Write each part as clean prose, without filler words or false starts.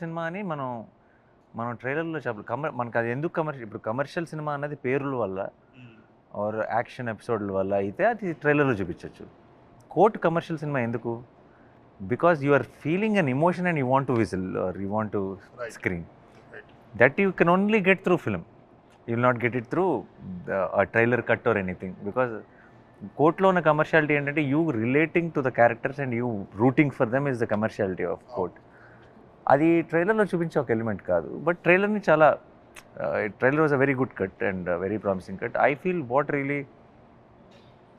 Cinema అని మనం మనం ట్రైలర్‌లో మనకు అది ఎందుకు ఇప్పుడు కమర్షియల్ సినిమా అన్నది పేరుల వల్ల ఆర్ యాక్షన్ ఎపిసోడ్‌ల వల్ల అయితే అది ట్రైలర్‌లో చూపించొచ్చు. కోర్ట్ కమర్షియల్ సినిమా ఎందుకు? Because you are feeling an emotion and you want to whistle or you want to screen. That you can only get through film. You will not get it through trailer cut or anything. Because కోర్ట్‌లో ఉన్న commerciality ఏంటంటే you relating to the characters and you rooting for them is the commerciality of Court. అది ట్రైలర్లో చూపించే ఒక element కాదు. But ట్రైలర్ని చాలా trailer was a very good cut and very promising cut. I feel what really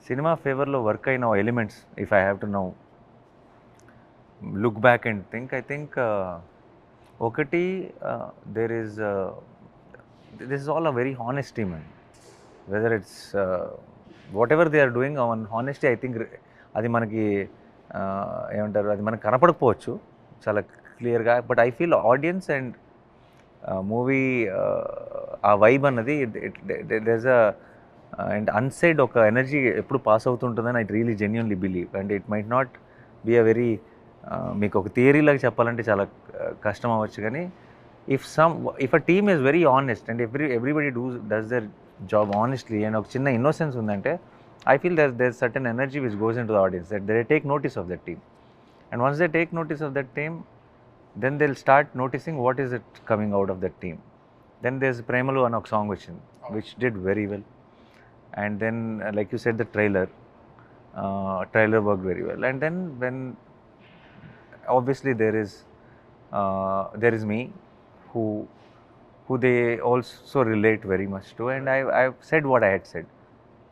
cinema ఫేవర్లో work అయిన elements, if I have to now look back and I think ఒకటి there is this is all a very honesty man. Whether it's whatever they are doing on honesty. I think అది మనకి ఏమంటారు, అది మనకు కనపడకపోవచ్చు చాలా క్లియర్గా. But I feel audience and movie ఆ వైబ్ అన్నది దెర్స్ అ అండ్ అన్సైడ్ ఒక ఎనర్జీ ఎప్పుడు పాస్ అవుతుంటుందని I really genuinely believe. And it might not be a very మీకు ఒక థియరీ లాగా చెప్పాలంటే చాలా కష్టం అవ్వచ్చు. కానీ if a team is very honest and everybody does their job honestly and ఒక చిన్న ఇన్నోసెన్స్ ఉందంటే I feel there's certain energy which goes into the audience, that they take notice of that team. And once they take notice of that team, then they'll start noticing what is it coming out of that team. Then there's Premalu and a song which did very well. And then like you said, the trailer worked very well. And then when obviously there is me who they also relate very much to, and I've said what I had said.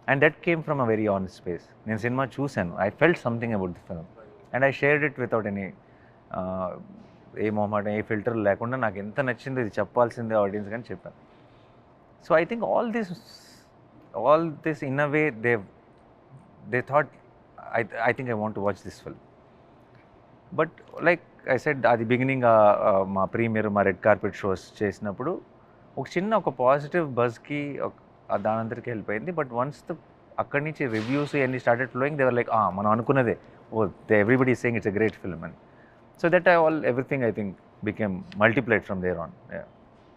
And that came from a very honest space. నేను సినిమా చూశాను, I felt something about the film and I shared it without any ఏ మొహమాట ఏ filter లేకుండా నాకు ఎంత నచ్చిందో ఇది చెప్పాల్సిందే ఆడియన్స్ కానీ చెప్పాను. So I think all this in a way they thought I think I want to watch this film. But like I said, అది బిగినింగ్ మా ప్రీమియర్ మా రెడ్ కార్పెట్ షోస్ చేసినప్పుడు ఒక పాజిటివ్ బజ్కి దానంతరికి వెళ్ళిపోయింది. బట్ వన్స్ అక్కడి నుంచి రివ్యూస్ ఇవన్నీ started flowing, దేవర్ like మనం అనుకున్నదే, everybody is saying it's a great film అని. So that everything I think became multiplied from there on.